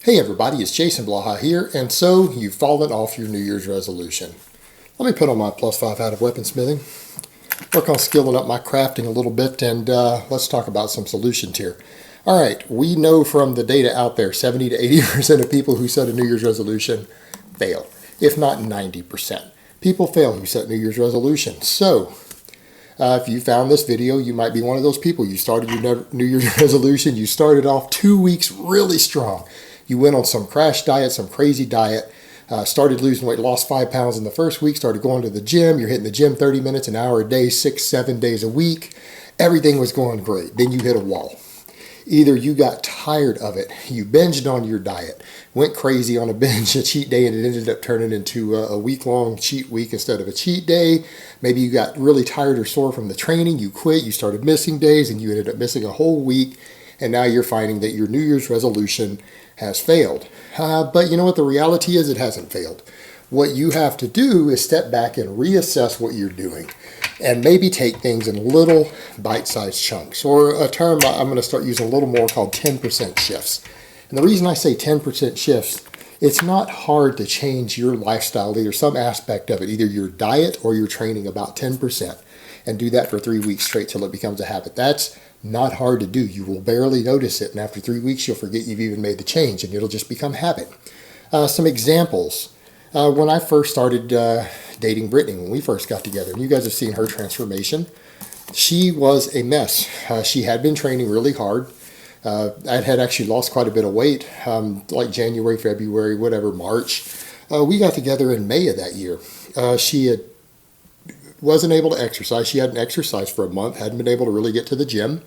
Hey everybody, it's Jason Blaha here, and so you've fallen off your New Year's resolution. Let me put on my +5 hat of weaponsmithing, work on skilling up my crafting a little bit, and let's talk about some solutions here. Alright, we know from the data out there, 70 to 80% of people who set a New Year's resolution fail, if not 90%. People fail who set New Year's resolutions. So, if you found this video, you might be one of those people. You started your New Year's resolution, you started off 2 weeks really strong. You went on some crash diet, some crazy diet, started losing weight, lost 5 pounds in the first week, started going to the gym. You're hitting the gym 30 minutes, an hour a day, 6, 7 days a week. Everything was going great. Then you hit a wall. Either you got tired of it, you binged on your diet, went crazy on a binge, a cheat day, and it ended up turning into a week-long cheat week instead of a cheat day. Maybe you got really tired or sore from the training, you quit, you started missing days, and you ended up missing a whole week, and now you're finding that your New Year's resolution has failed. But you know what the reality is? It hasn't failed. What you have to do is step back and reassess what you're doing and maybe take things in little bite-sized chunks, or a term I'm going to start using a little more called 10% shifts. And the reason I say 10% shifts, it's not hard to change your lifestyle, either some aspect of it, either your diet or your training, about 10%, and do that for 3 weeks straight till it becomes a habit. That's not hard to do. You will barely notice it, and after 3 weeks you'll forget you've even made the change, and it'll just become habit. Some examples. When I first started dating Brittany, when we first got together, and you guys have seen her transformation, she was a mess. She had been training really hard. I had actually lost quite a bit of weight, like January, February, whatever, March. We got together in May of that year. She wasn't able to exercise. She hadn't exercised for a month, hadn't been able to really get to the gym.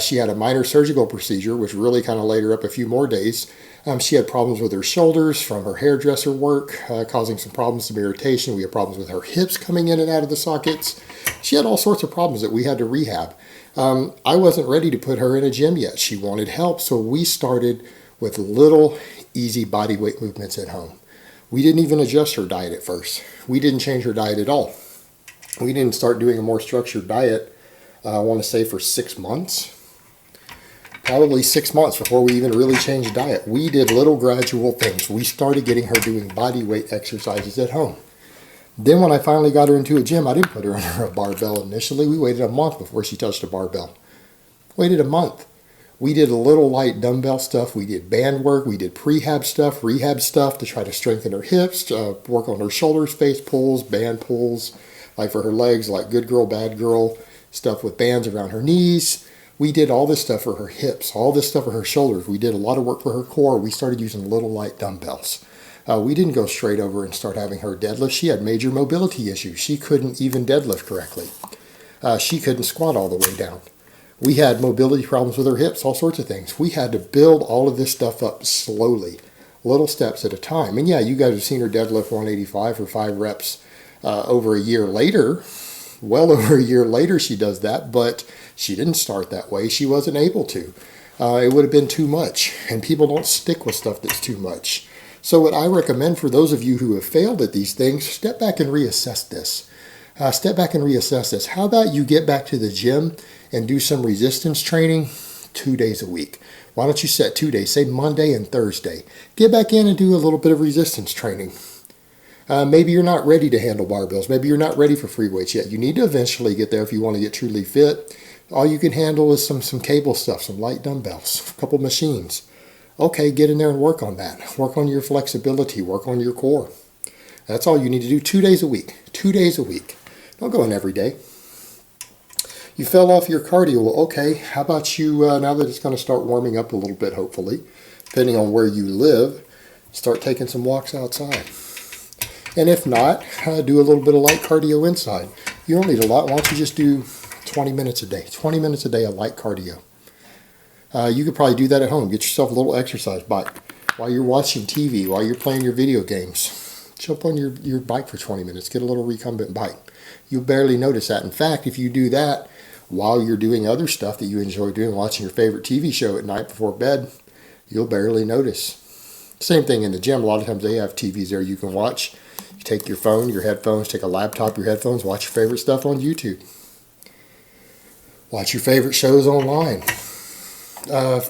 She had a minor surgical procedure, which really kind of laid her up a few more days. She had problems with her shoulders from her hairdresser work, causing some problems, some irritation. We had problems with her hips coming in and out of the sockets. She had all sorts of problems that we had to rehab. I wasn't ready to put her in a gym yet. She wanted help, so we started with little, easy body weight movements at home. We didn't even adjust her diet at first. We didn't change her diet at all. We didn't start doing a more structured diet, I want to say, for 6 months. Probably 6 months before we even really changed diet. We did little gradual things. We started getting her doing body weight exercises at home. Then when I finally got her into a gym, I didn't put her under a barbell initially. We waited a month before she touched a barbell. Waited a month. We did a little light dumbbell stuff. We did band work. We did prehab stuff, rehab stuff to try to strengthen her hips, work on her shoulders, face pulls, band pulls, like for her legs, like good girl, bad girl, stuff with bands around her knees. We did all this stuff for her hips, all this stuff for her shoulders. We did a lot of work for her core. We started using little light dumbbells. We didn't go straight over and start having her deadlift. She had major mobility issues. She couldn't even deadlift correctly. She couldn't squat all the way down. We had mobility problems with her hips, all sorts of things. We had to build all of this stuff up slowly, little steps at a time. And yeah, you guys have seen her deadlift 185 for 5 reps over a year later. Well over a year later she does that, but she didn't start that way. She wasn't able to. It would have been too much, and people don't stick with stuff that's too much. So what I recommend for those of you who have failed at these things, step back and reassess this. Step back and reassess this. How about you get back to the gym and do some resistance training 2 days a week? Why don't you set 2 days, say Monday and Thursday. Get back in and do a little bit of resistance training. Maybe you're not ready to handle barbells. Maybe you're not ready for free weights yet. You need to eventually get there if you want to get truly fit. All you can handle is some cable stuff, some light dumbbells, a couple machines. Okay, get in there and work on that. Work on your flexibility. Work on your core. That's all you need to do 2 days a week. 2 days a week. Don't go in every day. You fell off your cardio. Well, okay, how about you, now that it's going to start warming up a little bit, hopefully, depending on where you live, start taking some walks outside. And if not, do a little bit of light cardio inside. You don't need a lot. Why don't you just do 20 minutes a day? 20 minutes a day of light cardio. You could probably do that at home. Get yourself a little exercise bike. While you're watching TV, while you're playing your video games, jump on your bike for 20 minutes. Get a little recumbent bike. You'll barely notice that. In fact, if you do that while you're doing other stuff that you enjoy doing, watching your favorite TV show at night before bed, you'll barely notice. Same thing in the gym. A lot of times they have TVs there you can watch. You take your phone, your headphones, take a laptop, your headphones, watch your favorite stuff on YouTube. Watch your favorite shows online.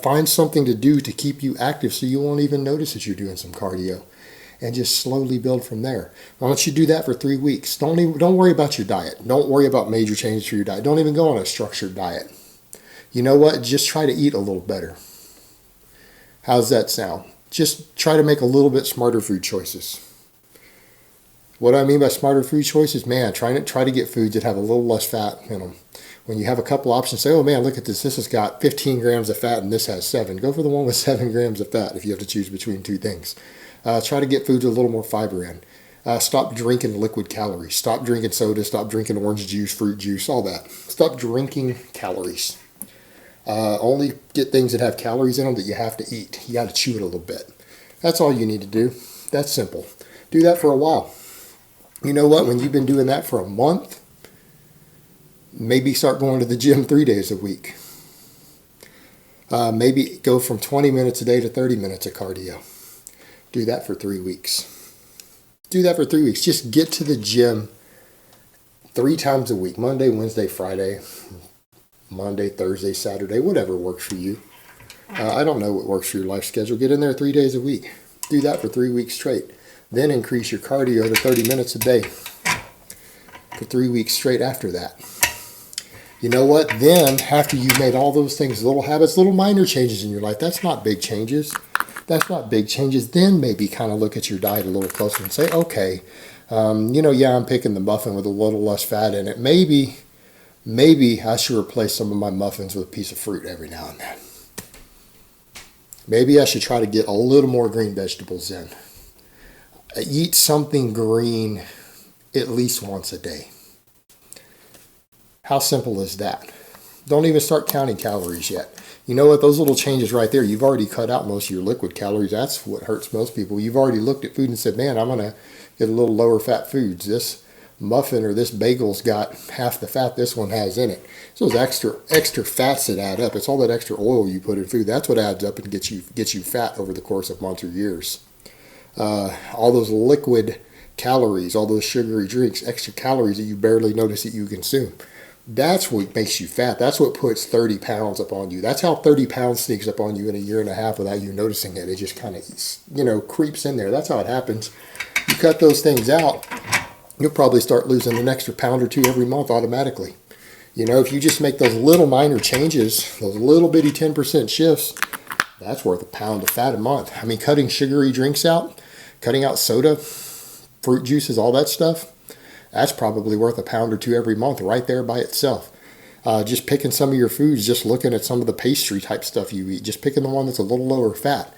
Find something to do to keep you active so you won't even notice that you're doing some cardio, and just slowly build from there. Why don't you do that for 3 weeks? Don't worry about your diet. Don't worry about major changes for your diet. Don't even go on a structured diet. You know what? Just try to eat a little better. How's that sound? Just try to make a little bit smarter food choices. What I mean by smarter food choices, man, try to get foods that have a little less fat in them. When you have a couple options, say, oh man, look at this. This has got 15 grams of fat and this has 7. Go for the one with 7 grams of fat if you have to choose between two things. Try to get foods with a little more fiber in. Stop drinking liquid calories. Stop drinking soda. Stop drinking orange juice, fruit juice, all that. Stop drinking calories. Only get things that have calories in them that you have to eat. You got to chew it a little bit. That's all you need to do. That's simple. Do that for a while. You know what? When you've been doing that for a month, maybe start going to the gym 3 days a week. Maybe go from 20 minutes a day to 30 minutes of cardio. Do that for 3 weeks. Do that for 3 weeks. Just get to the gym 3 times a week. Monday, Wednesday, Friday, Monday, Thursday, Saturday, whatever works for you. I don't know what works for your life schedule. Get in there 3 days a week. Do that for 3 weeks straight. Then increase your cardio to 30 minutes a day for 3 weeks straight after that. You know what? Then, after you've made all those things, little habits, little minor changes in your life, that's not big changes. That's not big changes. Then maybe kind of look at your diet a little closer and say, okay, yeah, I'm picking the muffin with a little less fat in it. Maybe I should replace some of my muffins with a piece of fruit every now and then. Maybe I should try to get a little more green vegetables in. Eat something green at least once a day. How simple is that? Don't even start counting calories yet. You know what? Those little changes right there, you've already cut out most of your liquid calories. That's what hurts most people. You've already looked at food and said, man, I'm going to get a little lower fat foods. This muffin or this bagel's got half the fat this one has in it. So those extra fats that add up. It's all that extra oil you put in food. That's what adds up and gets you fat over the course of months or years. All those liquid calories, all those sugary drinks, extra calories that you barely notice that you consume. That's what makes you fat. That's what puts 30 pounds up on you. That's how 30 pounds sneaks up on you in a year and a half without you noticing it. It just kind of, creeps in there. That's how it happens. You cut those things out, you'll probably start losing an extra pound or two every month automatically. If you just make those little minor changes, those little bitty 10% shifts, that's worth a pound of fat a month. I mean, cutting sugary drinks out, cutting out soda, fruit juices, all that stuff, that's probably worth a pound or two every month right there by itself. Just picking some of your foods, just looking at some of the pastry type stuff you eat, just picking the one that's a little lower fat.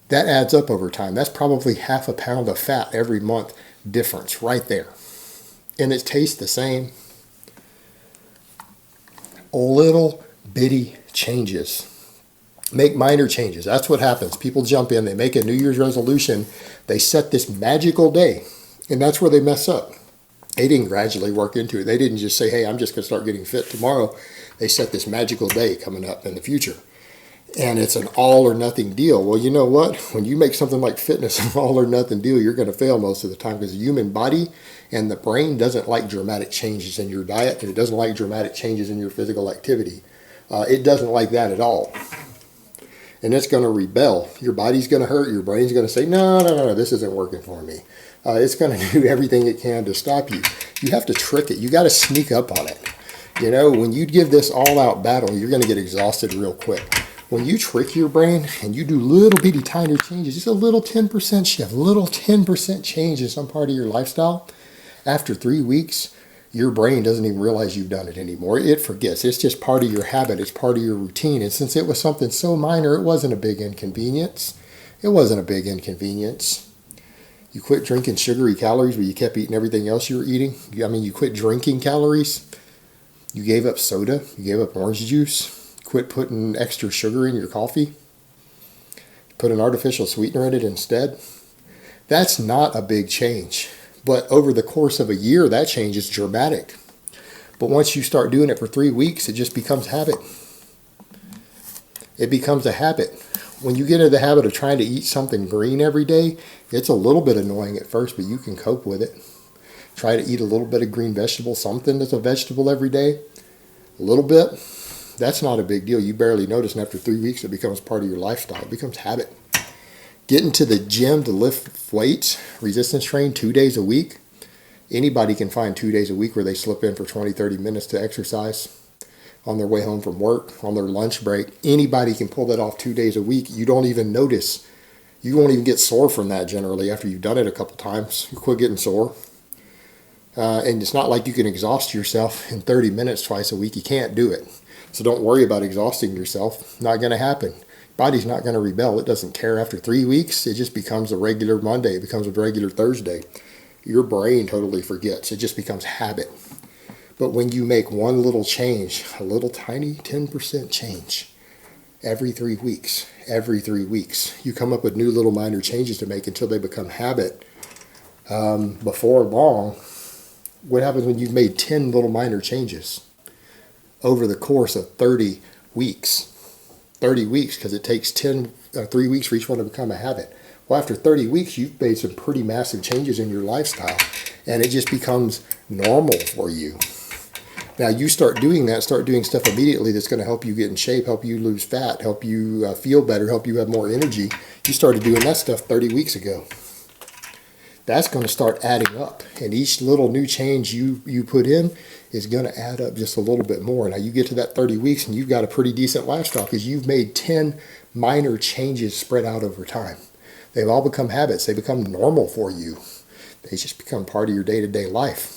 That adds up over time. That's probably half a pound of fat every month difference right there. And it tastes the same. Little bitty changes. Make minor changes. That's what happens. People jump in, they make a New Year's resolution, they set this magical day, and that's where they mess up. They didn't gradually work into it. They didn't just say, hey, I'm just going to start getting fit tomorrow. They set this magical day coming up in the future. And it's an all or nothing deal. Well, you know what? When you make something like fitness an all or nothing deal, you're going to fail most of the time because the human body and the brain doesn't like dramatic changes in your diet, and it doesn't like dramatic changes in your physical activity. It doesn't like that at all. And it's going to rebel. Your body's going to hurt. Your brain's going to say, no, this isn't working for me. It's going to do everything it can to stop you. You have to trick it. You got to sneak up on it. When you give this all-out battle, you're going to get exhausted real quick. When you trick your brain and you do little bitty tiny changes, just a little 10% shift, little 10% change in some part of your lifestyle, after 3 weeks, your brain doesn't even realize you've done it anymore. It forgets. It's just part of your habit. It's part of your routine. And since it was something so minor, it wasn't a big inconvenience. It wasn't a big inconvenience. You quit drinking sugary calories, but you kept eating everything else you were eating. You quit drinking calories. You gave up soda. You gave up orange juice. Quit putting extra sugar in your coffee. Put an artificial sweetener in it instead. That's not a big change. But over the course of a year, that change is dramatic. But once you start doing it for 3 weeks, it just becomes habit. It becomes a habit. When you get into the habit of trying to eat something green every day, it's a little bit annoying at first, but you can cope with it. Try to eat a little bit of green vegetable, something that's a vegetable every day. A little bit. That's not a big deal. You barely notice, and after 3 weeks, it becomes part of your lifestyle. It becomes habit. Getting to the gym to lift weights, resistance train 2 days a week. Anybody can find 2 days a week where they slip in for 20, 30 minutes to exercise on their way home from work, on their lunch break. Anybody can pull that off 2 days a week. You don't even notice. You won't even get sore from that generally after you've done it a couple times. You quit getting sore. And it's not like you can exhaust yourself in 30 minutes twice a week. You can't do it. So don't worry about exhausting yourself. Not going to happen. Body's not going to rebel. It doesn't care. After 3 weeks, it just becomes a regular Monday. It becomes a regular Thursday. Your brain totally forgets. It just becomes habit. But when you make one little change, a little tiny 10% change, every 3 weeks, you come up with new little minor changes to make until they become habit. Before long, what happens when you've made 10 little minor changes over the course of 30 weeks? 30 weeks, because it takes 3 weeks for each one to become a habit. Well, after 30 weeks, you've made some pretty massive changes in your lifestyle, and it just becomes normal for you. Now, you start doing that, start doing stuff immediately that's going to help you get in shape, help you lose fat, help you feel better, help you have more energy. You started doing that stuff 30 weeks ago. That's going to start adding up, and each little new change you put in is going to add up just a little bit more. Now you get to that 30 weeks and you've got a pretty decent lifestyle because you've made 10 minor changes spread out over time. They've all become habits. They become normal for you. They just become part of your day-to-day life.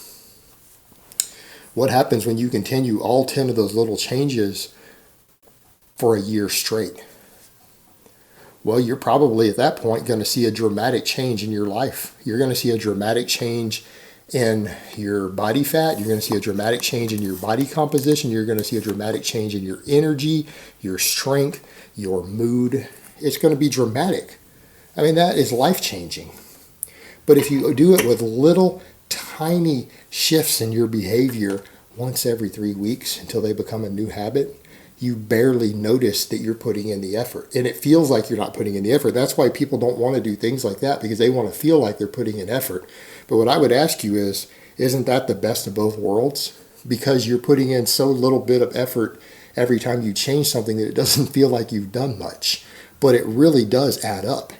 What happens when you continue all 10 of those little changes for a year straight? Well, you're probably at that point going to see a dramatic change in your life. You're going to see a dramatic change in your body fat. You're going to see a dramatic change in your body composition. You're going to see a dramatic change in your energy, your strength, your mood. It's going to be dramatic. I mean, that is life-changing. But if you do it with little tiny shifts in your behavior once every 3 weeks until they become a new habit, you barely notice that you're putting in the effort. And it feels like you're not putting in the effort. That's why people don't want to do things like that, because they want to feel like they're putting in effort. But what I would ask you is, isn't that the best of both worlds? Because you're putting in so little bit of effort every time you change something that it doesn't feel like you've done much. But it really does add up.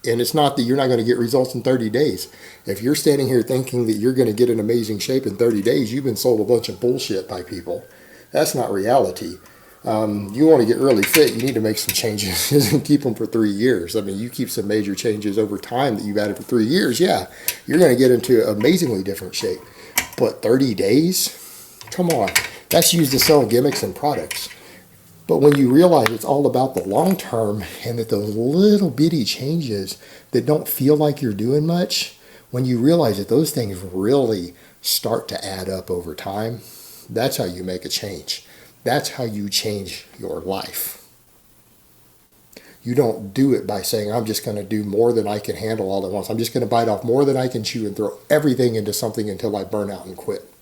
And it's not that you're not going to get results in 30 days. If you're standing here thinking that you're going to get in amazing shape in 30 days, you've been sold a bunch of bullshit by people. That's not reality. You want to get really fit, you need to make some changes and keep them for 3 years. I mean, you keep some major changes over time that you've added for 3 years, yeah, you're going to get into amazingly different shape. But 30 days? Come on. That's used to sell gimmicks and products. But when you realize it's all about the long term and that those little bitty changes that don't feel like you're doing much, when you realize that those things really start to add up over time, that's how you make a change. That's how you change your life. You don't do it by saying, I'm just going to do more than I can handle all at once. I'm just going to bite off more than I can chew and throw everything into something until I burn out and quit.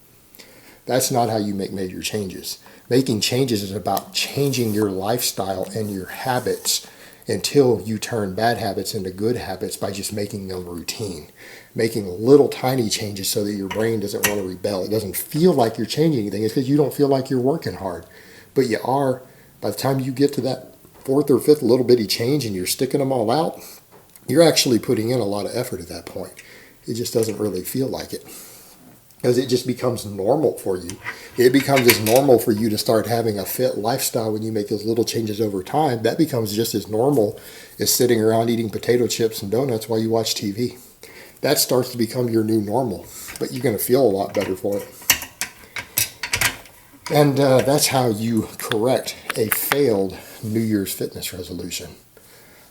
That's not how you make major changes. Making changes is about changing your lifestyle and your habits until you turn bad habits into good habits by just making them routine. Making little tiny changes so that your brain doesn't want to rebel. It doesn't feel like you're changing anything. It's because you don't feel like you're working hard. But you are. By the time you get to that fourth or fifth little bitty change and you're sticking them all out, you're actually putting in a lot of effort at that point. It just doesn't really feel like it. Because it just becomes normal for you. It becomes as normal for you to start having a fit lifestyle when you make those little changes over time. That becomes just as normal as sitting around eating potato chips and donuts while you watch TV. That starts to become your new normal, but you're going to feel a lot better for it. And that's how you correct a failed New Year's fitness resolution.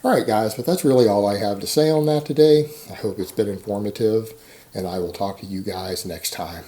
All right, guys, but that's really all I have to say on that today. I hope it's been informative, and I will talk to you guys next time.